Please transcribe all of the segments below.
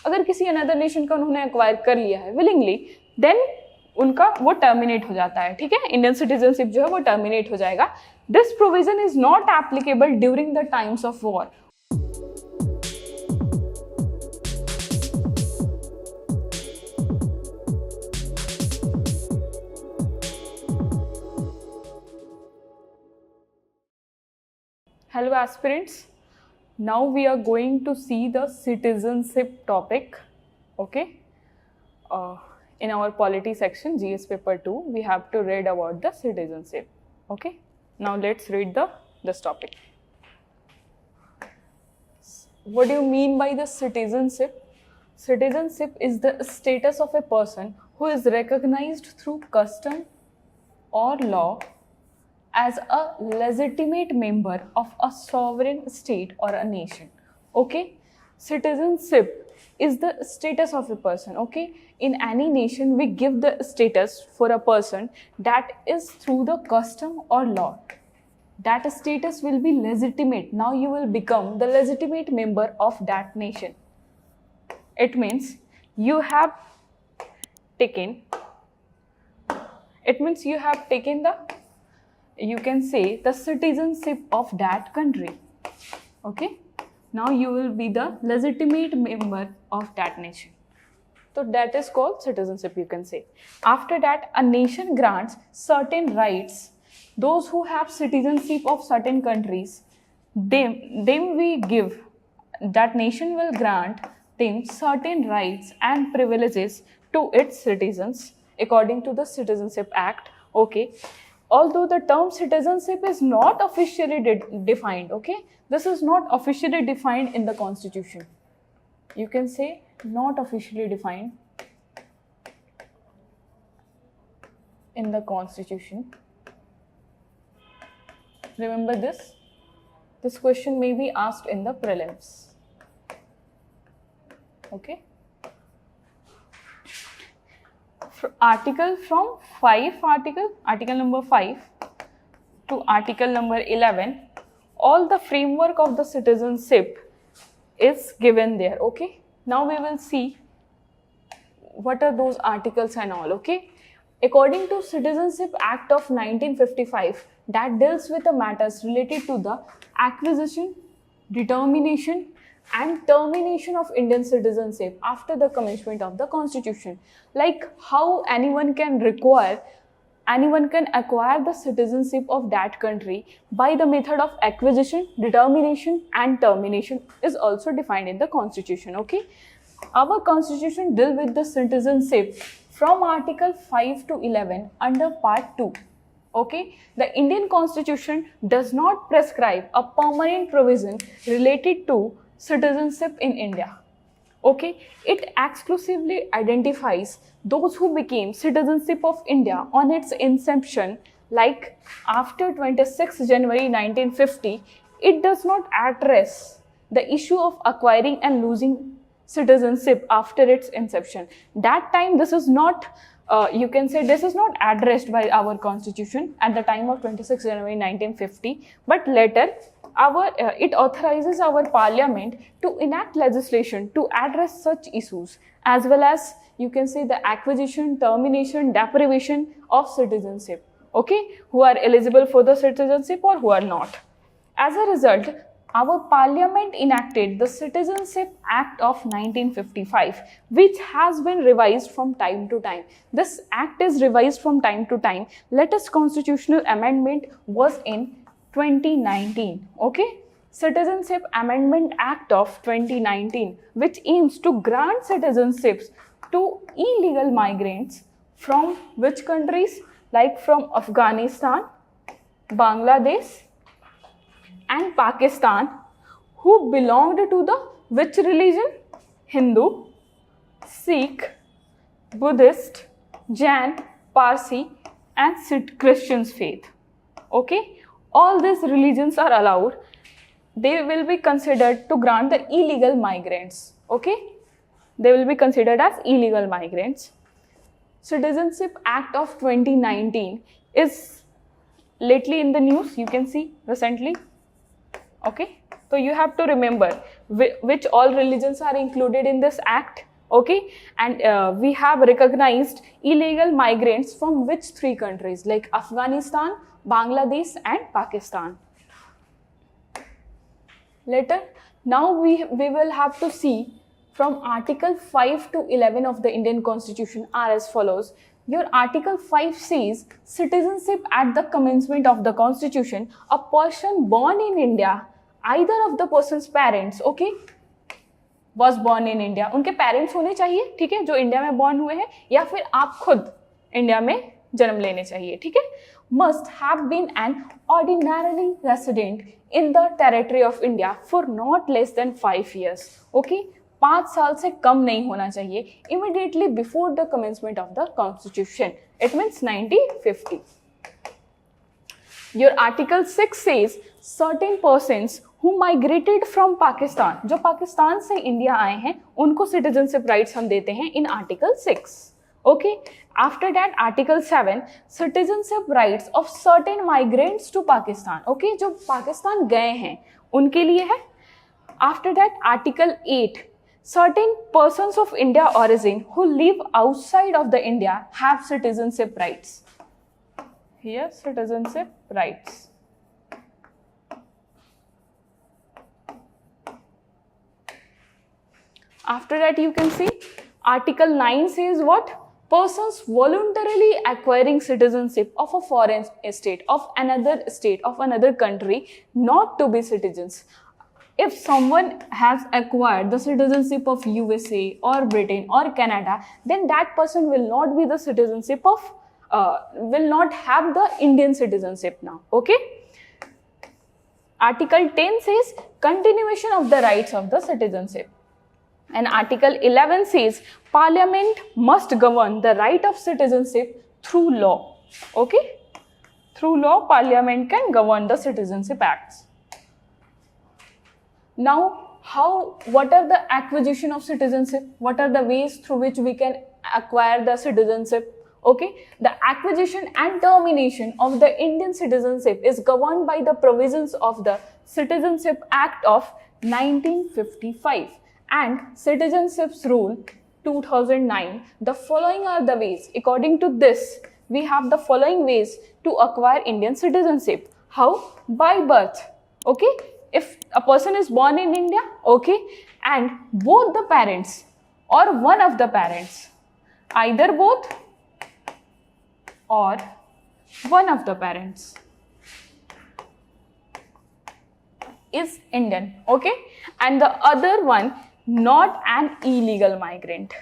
अगर किसी another nation का उन्होंने एक्वायर कर लिया है विलिंगली, देन उनका वो टर्मिनेट हो जाता है, ठीक है, इंडियन सिटीजनशिप जो है वो टर्मिनेट हो जाएगा. This provision is not applicable during the times of war. Hello aspirants, now we are going to see the citizenship topic, okay. In our polity section, GS paper 2, we have to read about the citizenship, okay. Now let's read this topic. What do you mean by the citizenship? Citizenship is the status of a person who is recognized through custom or law as a legitimate member of a sovereign state or a nation, okay. Citizenship is the status of a person, okay. In any nation we give the status for a person that is through the custom or law. That status will be legitimate. Now you will become the legitimate member of that nation. It means you have taken the, you can say, the citizenship of that country, okay. Now you will be the legitimate member of that nation, so that is called citizenship, you can say. After that, a nation grants certain rights. Those who have citizenship of certain countries, them we give, that nation will grant them certain rights and privileges to its citizens according to the Citizenship Act, okay. Although the term citizenship is not officially defined, okay, this is not officially defined in the constitution, you can say not officially defined in the constitution. Remember this question may be asked in the prelims, okay. Article number 5 to article number 11, all the framework of the citizenship is given there, okay. Now we will see what are those articles and all, okay. According to Citizenship Act of 1955, that deals with the matters related to the acquisition, determination and termination of Indian citizenship after the commencement of the constitution, like how anyone can acquire the citizenship of that country by the method of acquisition, determination and termination is also defined in the constitution, okay. Our constitution deals with the citizenship from article 5 to 11 under part 2, okay. The Indian constitution does not prescribe a permanent provision related to citizenship in India, okay. It exclusively identifies those who became citizenship of India on its inception, like after 26 January 1950. It does not address the issue of acquiring and losing citizenship after its inception. That time this is not, you can say this is not addressed by our constitution at the time of 26 January 1950, but later it authorizes our parliament to enact legislation to address such issues, as well as, you can say, the acquisition, termination, deprivation of citizenship, okay, who are eligible for the citizenship or who are not. As a result, our parliament enacted the Citizenship Act of 1955, which has been revised from time to time. This act is revised from time to time. Latest constitutional amendment was in 2019, okay. Citizenship Amendment Act of 2019, which aims to grant citizenships to illegal migrants from which countries, like from Afghanistan, Bangladesh and Pakistan, who belonged to the which religion? Hindu, Sikh, Buddhist, Jain, Parsi and Christian's faith, okay. All these religions are allowed. They will be considered to grant the illegal migrants, okay. They will be considered as illegal migrants. Citizenship Act of 2019 is lately in the news, you can see recently, okay. So you have to remember which all religions are included in this act. Okay, and we have recognized illegal migrants from which 3 countries, like Afghanistan, Bangladesh and Pakistan. Later, now we will have to see from Article 5 to 11 of the Indian Constitution are as follows. Your Article 5 says citizenship at the commencement of the Constitution, a person born in India, either of the person's parents, okay, was born in India, उनके parents होने चाहिए, ठीक है, जो India में born हुए हैं, या फिर आप खुद इंडिया में जन्म लेने चाहिए, ठीक है, must have been an ordinarily resident in the territory of India for not less than 5 years, okay, 5 साल से कम नहीं होना चाहिए, immediately before the commencement of the constitution, it means 1950. Your Article 6 says certain persons who migrated from Pakistan, जो पाकिस्तान से India आए हैं, उनको citizenship rights हम देते हैं in Article 6. Okay. After that, Article 7, citizenship rights of certain migrants to Pakistan. Okay, जो पाकिस्तान गए हैं, उनके लिए है. After that, Article 8, certain persons of India origin who live outside of the India have citizenship rights. Here, citizenship rights. After that, you can see Article 9 says what? Persons voluntarily acquiring citizenship of a foreign state, of another country, not to be citizens. If someone has acquired the citizenship of USA or Britain or Canada, then that person will not be the citizenship of, will not have the Indian citizenship now. Okay. Article 10 says continuation of the rights of the citizenship. And Article 11 says Parliament must govern the right of citizenship through law. Okay? Through law, Parliament can govern the citizenship acts. Now, what are the acquisition of citizenship? What are the ways through which we can acquire the citizenship? Okay? The acquisition and termination of the Indian citizenship is governed by the provisions of the Citizenship Act of 1955. And Citizenships Rule 2009. The following are the ways. According to this, we have the following ways to acquire Indian citizenship. How? By birth. Okay? If a person is born in India, okay, and both the parents or one of the parents, either both or one of the parents is Indian, okay, and the other one not an illegal migrant.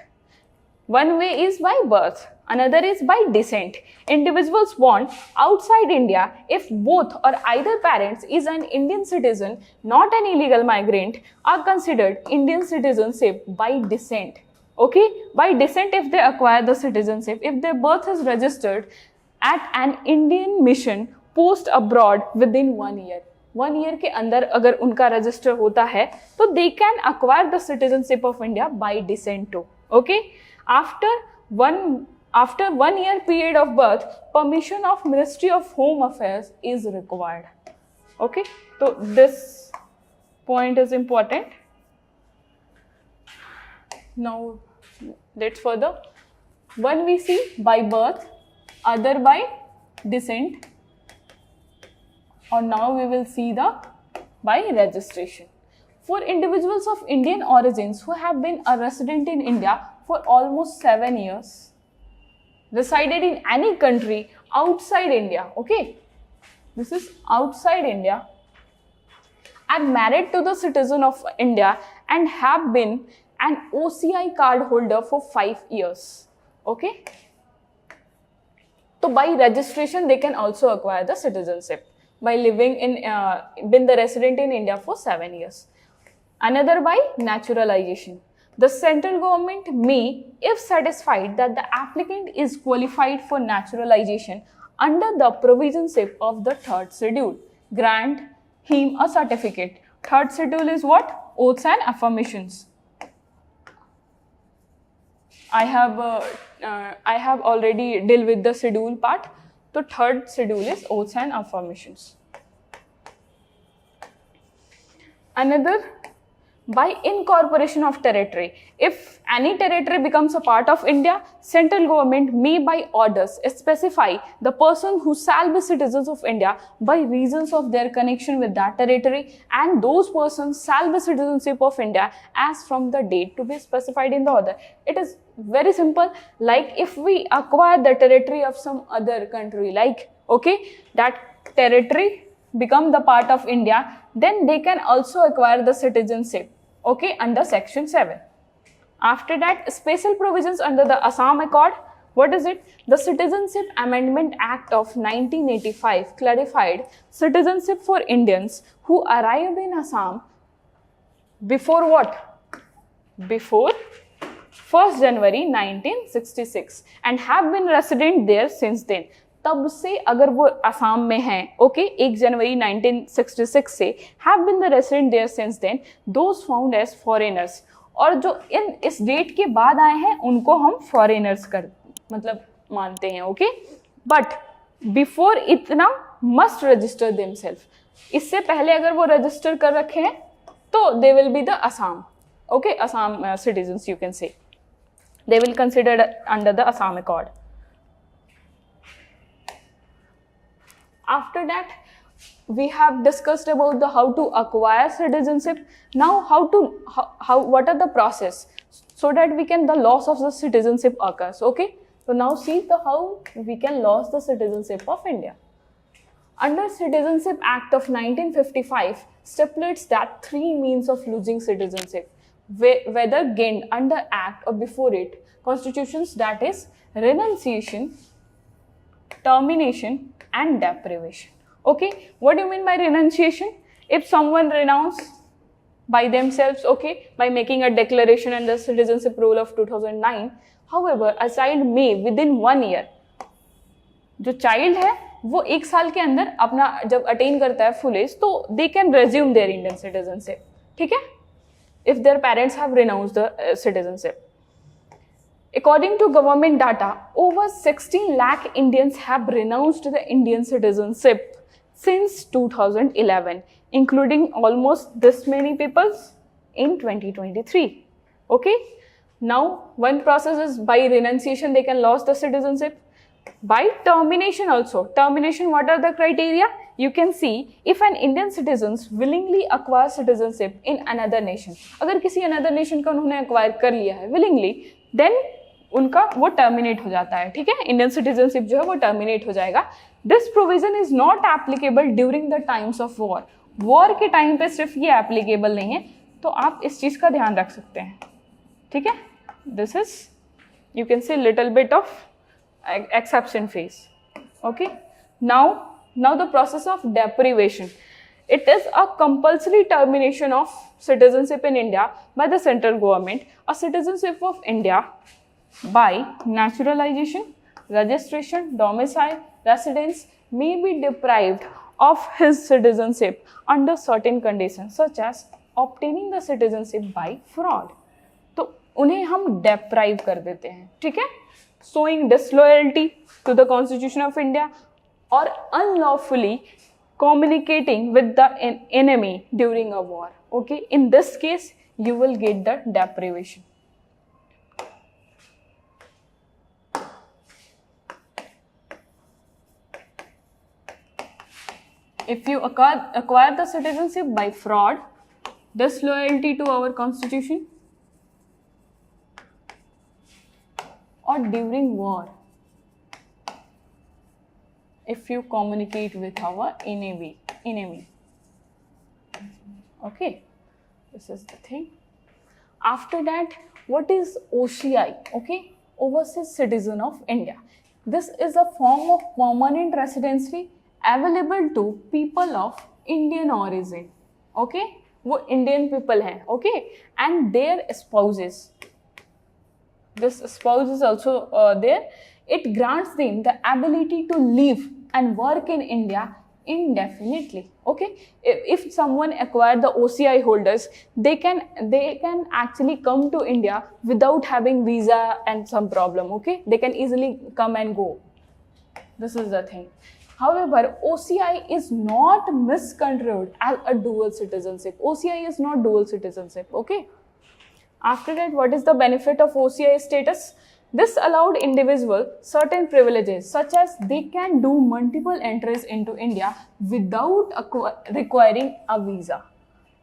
One way is by birth, another is by descent. Individuals born outside India, if both or either parents is an Indian citizen, not an illegal migrant, are considered Indian citizenship by descent. Okay, by descent if they acquire the citizenship, if their birth is registered at an Indian mission post abroad within 1 year. 1 year के अंदर अगर उनका register होता है तो they can acquire the citizenship of India by descent too. Okay, after one year period of birth, permission of Ministry of Home Affairs is required. Okay, so this point is important. Now let's further. One we see by birth, other by descent. Or now we will see the by registration. For individuals of Indian origins who have been a resident in India for almost 7 years, resided in any country outside India, okay, this is outside India, are married to the citizen of India and have been an OCI card holder for 5 years, okay. So by registration they can also acquire the citizenship by living in, been the resident in India for 7 years. Another by naturalization. The central government may, if satisfied that the applicant is qualified for naturalization under the provisionship of the third schedule, grant him a certificate. Third schedule is what? Oaths and affirmations. I have already dealt with the schedule part. So third schedule is oaths and affirmations. Another by incorporation of territory. If any territory becomes a part of India, central government may by orders specify the person who shall be citizens of India by reasons of their connection with that territory, and those persons shall be citizenship of India as from the date to be specified in the order. It is very simple. Like if we acquire the territory of some other country, like that territory become the part of India, then they can also acquire the citizenship under section 7. After that, special provisions under the Assam Accord. What is it? The Citizenship Amendment Act of 1985 clarified citizenship for Indians who arrived in Assam before what? Before 1st January 1966 and have been resident there since then. तब से अगर वो असम में हैं 1 जनवरी 1966 से have been the resident there since then, those found as foreigners, और जो इस डेट के बाद आए हैं उनको हम foreigners मानते हैं. बट बिफोर इतना मस्ट रजिस्टर देमसेल्फ. इससे पहले अगर वो रजिस्टर कर रखे हैं तो they will be the Assam. Assam citizens you can say. They will considered under the Assam accord. After that, we have discussed about the how to acquire citizenship. Now, what are the process so that we can the loss of the citizenship occurs. So now see the how we can lose the citizenship of India. Under Citizenship Act of 1955 stipulates that 3 means of losing citizenship, whether gained under Act or before it, constitutions, that is renunciation, termination, and deprivation. What do you mean by renunciation? If someone renounce by themselves, by making a declaration under Citizenship Rule of 2009, however, a child may within 1 year, जो child है वो 1 साल के अंदर अपना जब attain करता है फुल एज तो they can resume their Indian citizenship. ठीक है? If their parents have renounced the citizenship. According to government data, over 16 lakh Indians have renounced the Indian citizenship since 2011, including almost this many people in 2023. Now, one process is by renunciation, they can lose the citizenship. By termination also. Termination, what are the criteria? You can see if an Indian citizens willingly acquire citizenship in another nation. अगर किसी another nation का उन्होंने acquire कर लिया है willingly, then उनका वो terminate हो जाता है. ठीक है? इंडियन सिटीजनशिप जो है वो टर्मिनेट हो जाएगा. This provision is not applicable during the times of war. War के टाइम पे सिर्फ ये एप्लीकेबल नहीं है, तो आप इस चीज का ध्यान रख सकते हैं. ठीक है? This is you can say little bit of exception phase. Now the process of deprivation. It is a compulsory termination of citizenship in India by the central government. A citizenship of India by naturalization, registration, domicile, residence may be deprived of his citizenship under certain conditions, such as obtaining the citizenship by fraud. तो उन्हें हम deprive कर देते हैं. ठीक है? Showing disloyalty to the Constitution of India or unlawfully communicating with the enemy during a war. In this case, you will get the deprivation. If you acquire the citizenship by fraud, disloyalty to our constitution, or during war, if you communicate with our enemy. This is the thing. After that, what is OCI? Overseas Citizen of India. This is a form of permanent residency available to people of Indian origin. वो Indian people हैं. And their spouses. This spouse is also there. It grants them the ability to live and work in India indefinitely. If someone acquire the OCI holders, they can actually come to India without having visa and some problem. They can easily come and go. This is the thing. However, OCI is not misconstrued as a dual citizenship. OCI is not dual citizenship, okay? After that, what is the benefit of OCI status? This allowed individual certain privileges, such as they can do multiple entries into India without requiring a visa.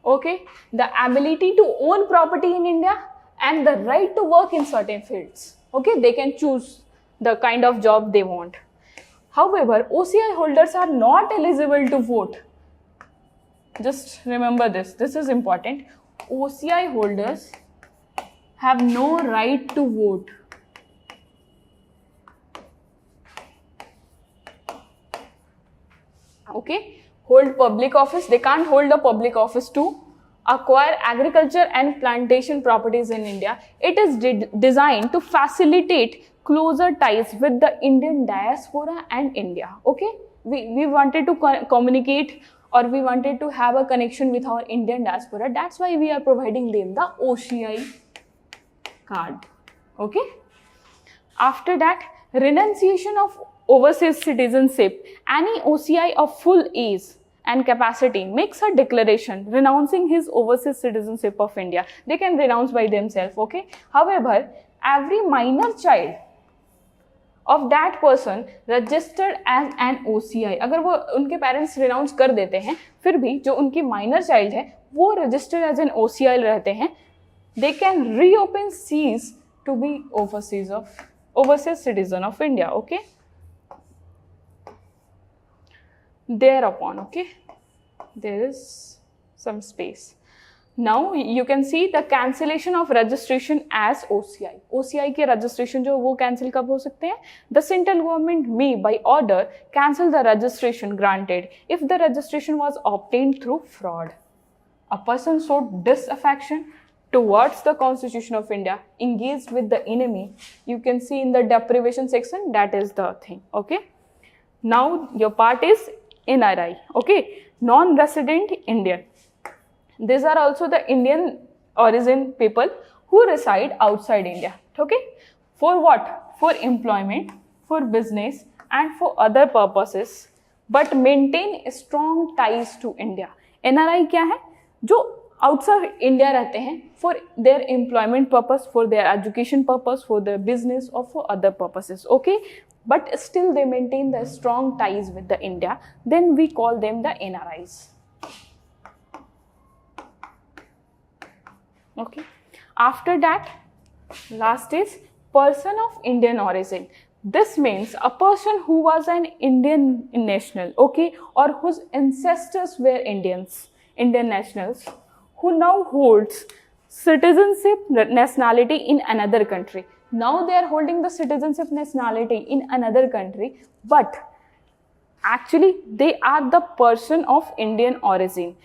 Okay, the ability to own property in India and the right to work in certain fields. Okay, they can choose the kind of job they want. However, OCI holders are not eligible to vote. Just remember this. This is important. OCI holders have no right to vote. Okay, hold public office. They can't hold a public office to acquire agriculture and plantation properties in India. It is designed to facilitate closer ties with the Indian diaspora and India. Okay, we wanted to communicate, or we wanted to have a connection with our Indian diaspora. That's why we are providing them the OCI card. Okay, after that, renunciation of overseas citizenship. Any OCI of full age and capacity makes a declaration renouncing his overseas citizenship of India. They can renounce by themselves, okay? However, every minor child of that person registered as an OCI, अगर वो उनके parents renounce कर देते हैं, फिर भी जो उनकी minor child है, वो registered as an OCI रहते हैं, they can reopen cease to be overseas citizen of India, okay? Thereupon, okay, there is some space. Now you can see the cancellation of registration as OCI. OCI के registration जो वो cancel कब हो सकते हैं? The central government may by order cancel the registration granted if the registration was obtained through fraud. A person showed disaffection towards the Constitution of India, engaged with the enemy. You can see in the deprivation section, that is the thing, okay? Now your part is NRI, okay, non-resident Indian. These are also the Indian origin people who reside outside India, okay? For what? For employment, for business and for other purposes, but maintain strong ties to India. NRI क्या है? जो outside India रहते हैं for their employment purpose, for their education purpose, for their business or for other purposes, okay? But still they maintain the strong ties with the India, then we call them the NRIs. Okay. After that, last is person of Indian origin. This means a person who was an Indian national, okay, or whose ancestors were Indian nationals, who now holds citizenship nationality in another country. Now they are holding the citizenship nationality in another country, but actually they are the person of Indian origin,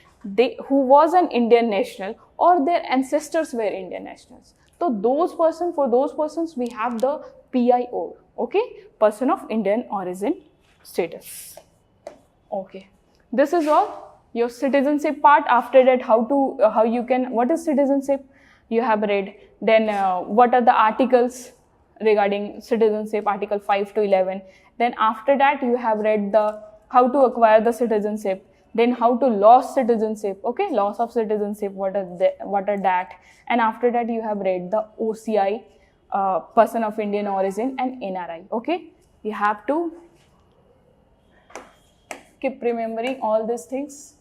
who was an Indian national or their ancestors were Indian nationals. So for those persons we have the PIO, okay, person of Indian origin status. Okay, this is all your citizenship part. After that, what is citizenship you have read. Then what are the articles regarding citizenship, article 5 to 11. Then after that you have read the how to acquire the citizenship, then how to lose citizenship, okay, loss of citizenship, what are that, and after that you have read the OCI, person of Indian origin, and NRI, okay. You have to keep remembering all these things.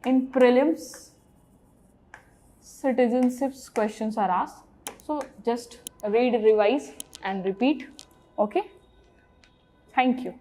In prelims, citizenships questions are asked, so just read, revise and repeat, okay. Thank you.